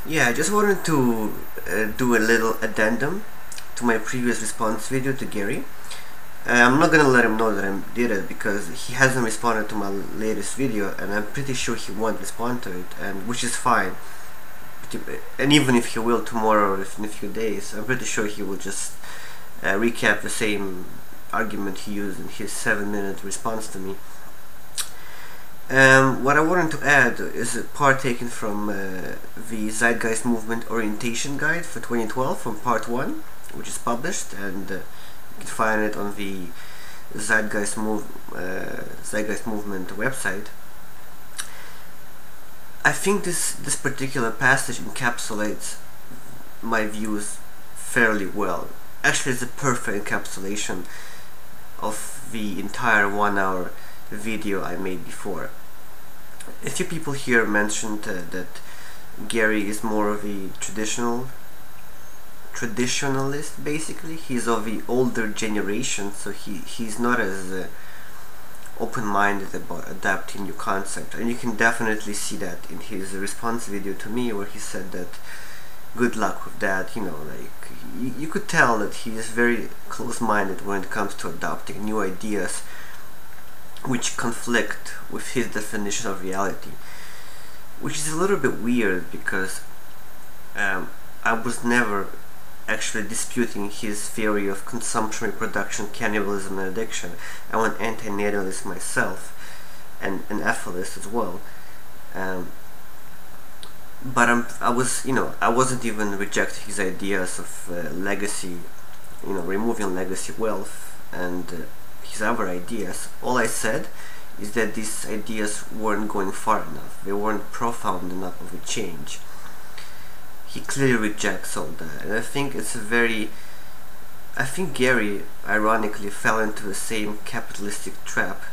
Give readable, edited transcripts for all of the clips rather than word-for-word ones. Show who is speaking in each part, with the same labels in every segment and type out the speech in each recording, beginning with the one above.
Speaker 1: Yeah, I just wanted to do a little addendum to my previous response video to Gary. I'm not gonna let him know that I did it because he hasn't responded to my latest video, and I'm pretty sure he won't respond to it, and which is fine. And even if he will tomorrow or in a few days, I'm pretty sure he will just recap the same argument he used in his 7-minute response to me. What I wanted to add is a part taken from the Zeitgeist Movement Orientation Guide for 2012 from part 1, which is published, and you can find it on the Zeitgeist Movement website. I think this particular passage encapsulates my views fairly well. Actually, it's a perfect encapsulation of the entire 1-hour video I made before. A few people here mentioned that Gary is more of a traditionalist, basically. He's of the older generation, so he's not as open-minded about adapting new concept, and you can definitely see that in his response video to me, where he said that good luck with that. You know, like you could tell that he is very close-minded when it comes to adopting new ideas which conflict with his definition of reality, which is a little bit weird because I was never actually disputing his theory of consumption, reproduction, cannibalism, and addiction. I'm an anti-natalist myself, and an ethicist as well. But I wasn't even rejecting his ideas of legacy, removing legacy wealth and his other ideas. All I said is that these ideas weren't going far enough. They weren't profound enough of a change. He clearly rejects all that, and I think Gary ironically fell into the same capitalistic trap,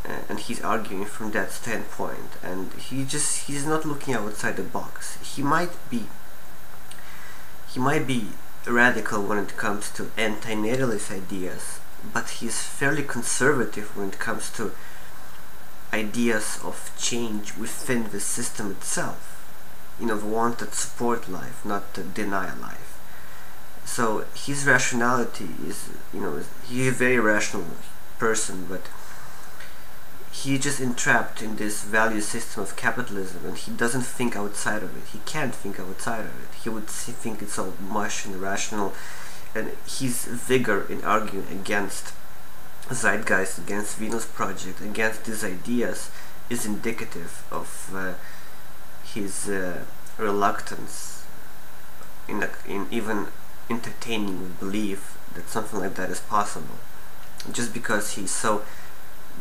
Speaker 1: and he's arguing from that standpoint, and he's not looking outside the box. He might be radical when it comes to anti-natalist ideas, but he's fairly conservative when it comes to ideas of change within the system itself. The one that support life, not to deny life. So his rationality is, he's a very rational person, but he's just entrapped in this value system of capitalism, and he doesn't think outside of it. He can't think outside of it. He would think it's all mush and irrational, and his vigor in arguing against Zeitgeist, against Venus Project, against these ideas is indicative of his reluctance in even entertaining the belief that something like that is possible, just because he's so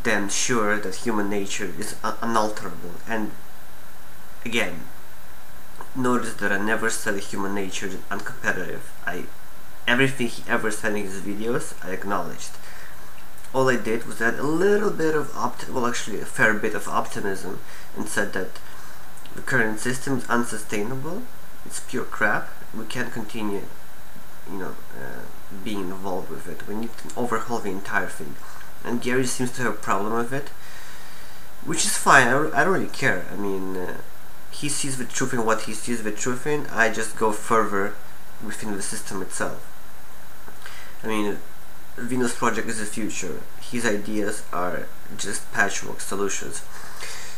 Speaker 1: damn sure that human nature is unalterable. And again, notice that I never said human nature is uncompetitive. Everything he ever said in his videos I acknowledged. All I did was add a little bit of actually a fair bit of optimism, and said that the current system is unsustainable, it's pure crap, we can't continue being involved with it, we need to overhaul the entire thing. And Gary seems to have a problem with it, which is fine. I don't really care. I mean, he sees the truth in what he sees the truth in. I just go further within the system itself. I mean, Venus Project is the future. His ideas are just patchwork solutions.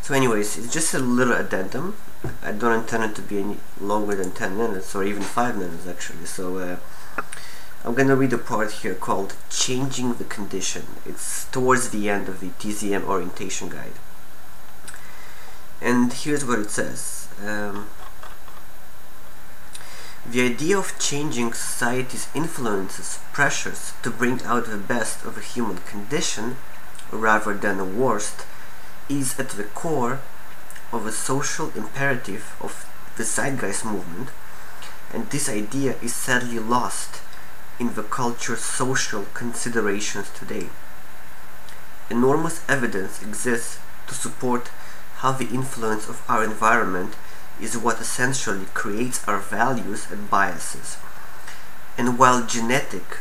Speaker 1: So anyways, it's just a little addendum. I don't intend it to be any longer than 10 minutes, or even 5 minutes actually. So I'm gonna read a part here called Changing the Condition. It's towards the end of the TZM Orientation Guide. And here's what it says. The idea of changing society's influences, pressures to bring out the best of a human condition, rather than the worst, is at the core of a social imperative of the Zeitgeist movement, and this idea is sadly lost in the culture's social considerations today. Enormous evidence exists to support how the influence of our environment is what essentially creates our values and biases. And while genetic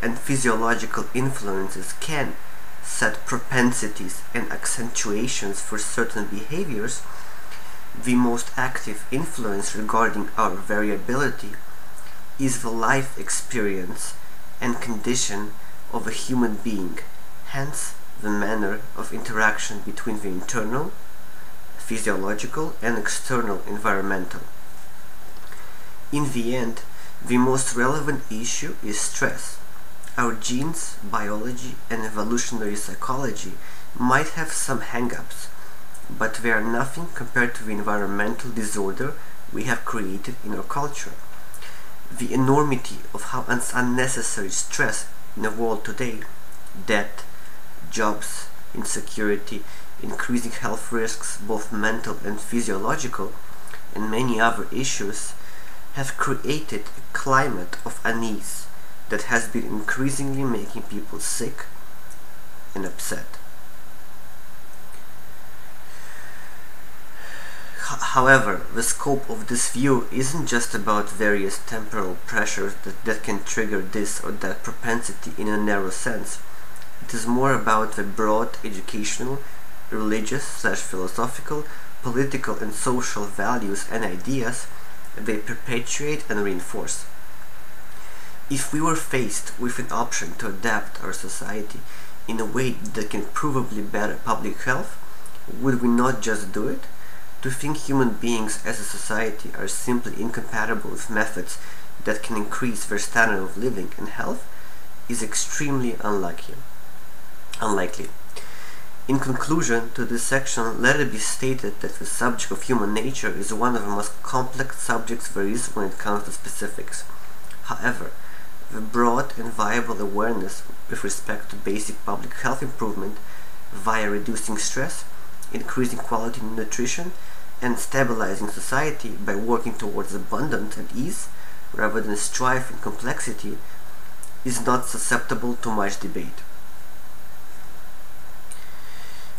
Speaker 1: and physiological influences can set propensities and accentuations for certain behaviors, the most active influence regarding our variability is the life experience and condition of a human being, hence the manner of interaction between the internal, physiological, and external environmental. In the end, the most relevant issue is stress. Our genes, biology, and evolutionary psychology might have some hang-ups, but they are nothing compared to the environmental disorder we have created in our culture. The enormity of how unnecessary stress in the world today, debt, jobs, insecurity, increasing health risks, both mental and physiological, and many other issues, have created a climate of unease that has been increasingly making people sick and upset. However, the scope of this view isn't just about various temporal pressures that can trigger this or that propensity in a narrow sense. It is more about the broad educational, religious/philosophical, political and social values and ideas they perpetuate and reinforce. If we were faced with an option to adapt our society in a way that can provably better public health, would we not just do it? To think human beings as a society are simply incompatible with methods that can increase their standard of living and health is extremely unlikely. In conclusion to this section, let it be stated that the subject of human nature is one of the most complex subjects there is when it comes to specifics. However, the broad and viable awareness with respect to basic public health improvement via reducing stress, increasing quality nutrition, and stabilizing society by working towards abundance and ease rather than strife and complexity is not susceptible to much debate.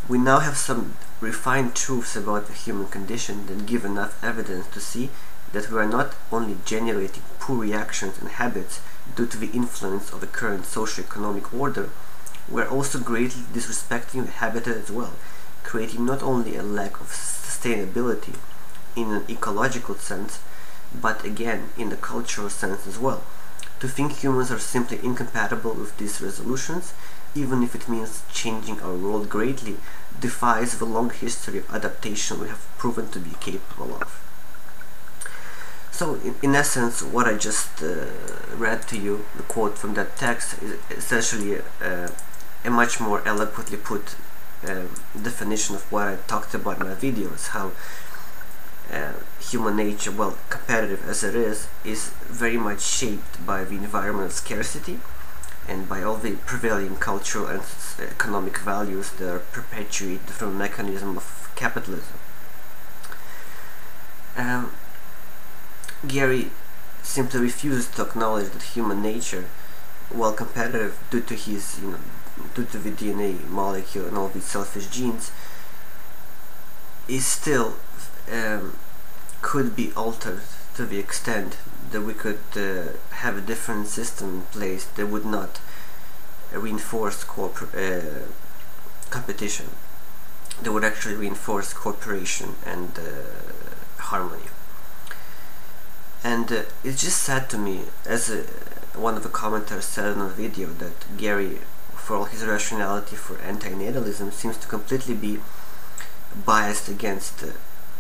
Speaker 1: We now have some refined truths about the human condition that give enough evidence to see that we are not only generating poor reactions and habits due to the influence of the current socio-economic order, we are also greatly disrespecting the habitat as well, creating not only a lack of sustainability in an ecological sense, but again in the cultural sense as well. To think humans are simply incompatible with these resolutions, even if it means changing our world greatly, defies the long history of adaptation we have proven to be capable of. So, in essence, what I just read to you, the quote from that text, is essentially a much more eloquently put definition of what I talked about in my videos, how human nature, well, competitive as it is very much shaped by the environmental scarcity and by all the prevailing cultural and economic values that are perpetuated through a mechanism of capitalism. Gary simply refuses to acknowledge that human nature, while competitive due to his, due to the DNA molecule and all these selfish genes, is still could be altered to the extent that we could have a different system in place that would not reinforce competition, that would actually reinforce cooperation and harmony. And it's just sad to me, as one of the commenters said in a video, that Gary, for all his rationality for anti-natalism, seems to completely be biased against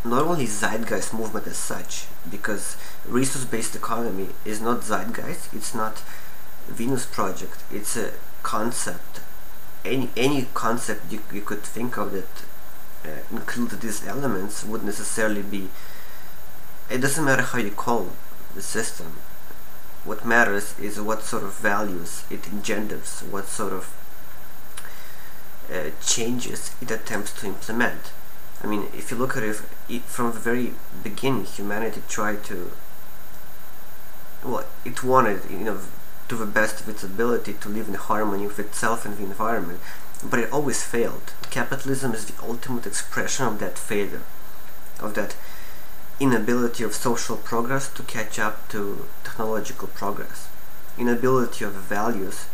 Speaker 1: not only zeitgeist movement as such, because resource-based economy is not zeitgeist, it's not Venus Project, it's a concept. Any concept you could think of that include these elements would necessarily be. It doesn't matter how you call the system. What matters is what sort of values it engenders, what sort of changes it attempts to implement. I mean, if you look at it from the very beginning, humanity tried to, well, it wanted, to the best of its ability to live in harmony with itself and the environment, but it always failed. Capitalism is the ultimate expression of that failure, of that inability of social progress to catch up to technological progress, inability of the values,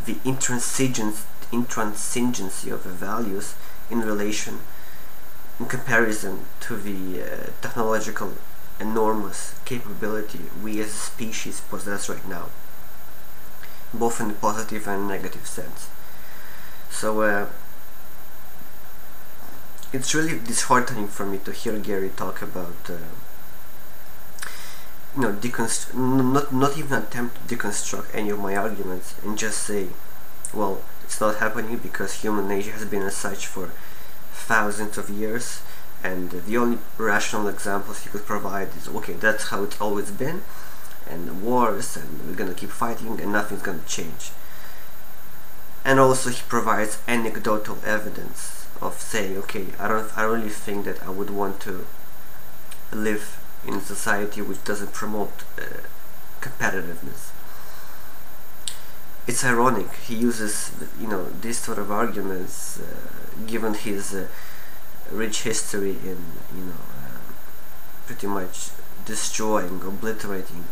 Speaker 1: the intransigency of the values in relation in comparison to the technological enormous capability we as a species possess right now, both in a positive and negative sense. So it's really disheartening for me to hear Gary talk about not even attempt to deconstruct any of my arguments and just say, well, it's not happening because human nature has been as such for thousands of years, and the only rational examples he could provide is, okay, that's how it's always been, and wars, and we're gonna keep fighting, and nothing's gonna change. And also he provides anecdotal evidence of saying, okay, I don't really think that I would want to live in a society which doesn't promote competitiveness. It's ironic he uses these sort of arguments given his rich history in pretty much destroying, obliterating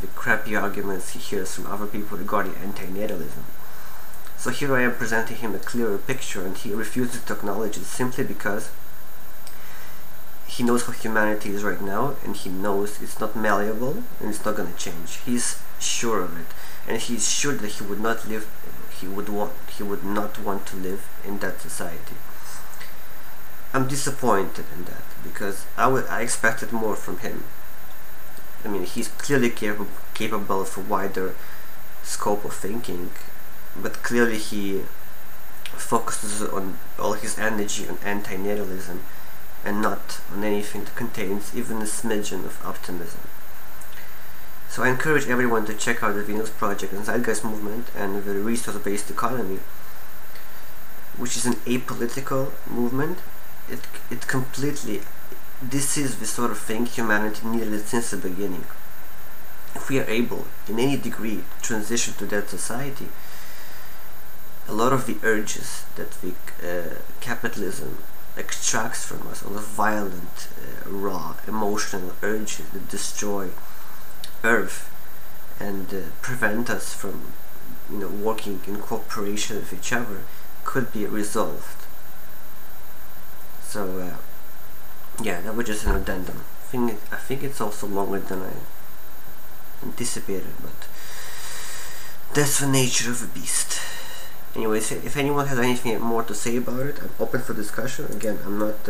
Speaker 1: the crappy arguments he hears from other people regarding antinatalism. So here I am presenting him a clearer picture, and he refuses to acknowledge it simply because he knows how humanity is right now, and he knows it's not malleable and it's not going to change. He's sure of it, and he's sure that he would not want to live in that society. I'm disappointed in that because I expected more from him. I mean, he's clearly capable of a wider scope of thinking, but clearly he focuses on all his energy on antinatalism and not on anything that contains even a smidgen of optimism. So I encourage everyone to check out the Venus Project and Zeitgeist Movement and the resource-based economy, which is an apolitical movement. It completely, this is the sort of thing humanity needed since the beginning. If we are able, in any degree, to transition to that society, a lot of the urges that the capitalism extracts from us, all the violent, raw, emotional urges that destroy Earth and prevent us from, working in cooperation with each other, could be resolved. So, yeah, that was just an addendum. I think it's also longer than I anticipated, but that's the nature of a beast. Anyways, if anyone has anything more to say about it, I'm open for discussion. Again, I'm not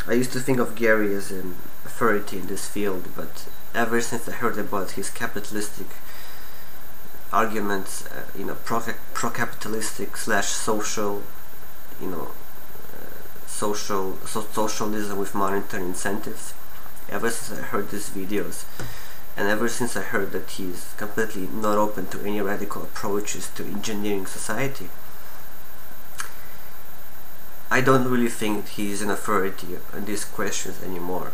Speaker 1: I used to think of Gary as an authority in this field, but ever since I heard about his capitalistic arguments, pro-capitalistic / social, socialism with monetary incentives, ever since I heard these videos, and ever since I heard that he's completely not open to any radical approaches to engineering society, I don't really think he's an authority on these questions anymore.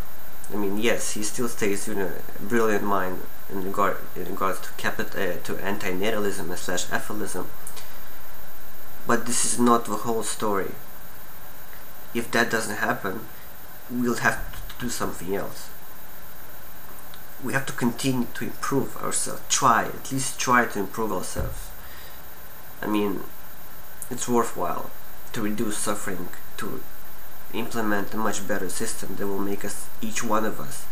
Speaker 1: I mean, yes, he still stays a brilliant mind in regards to antinatalism / atheism, but this is not the whole story. If that doesn't happen, we'll have to do something else. We have to continue to improve ourselves, at least try to improve ourselves. I mean, it's worthwhile to reduce suffering, to implement a much better system that will make us, each one of us,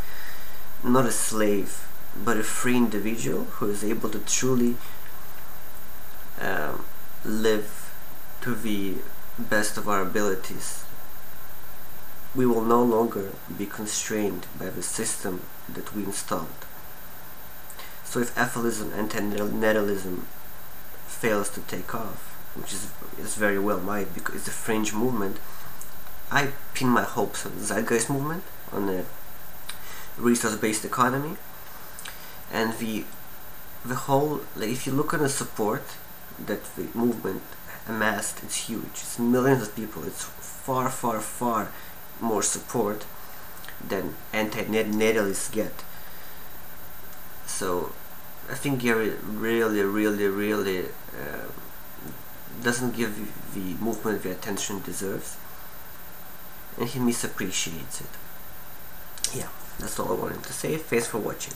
Speaker 1: not a slave, but a free individual who is able to truly live to the best of our abilities. We will no longer be constrained by the system that we installed. So if atheism and antinatalism fails to take off, which is very well might because it's a fringe movement, I pin my hopes on the Zeitgeist Movement, on the resource-based economy, and the whole, if you look at the support that the movement amassed, it's huge. It's millions of people. It's far, far, far more support than anti-natalists get. So I think Gary really doesn't give the movement the attention it deserves, and he misappreciates it. Yeah, that's all I wanted to say. Thanks for watching.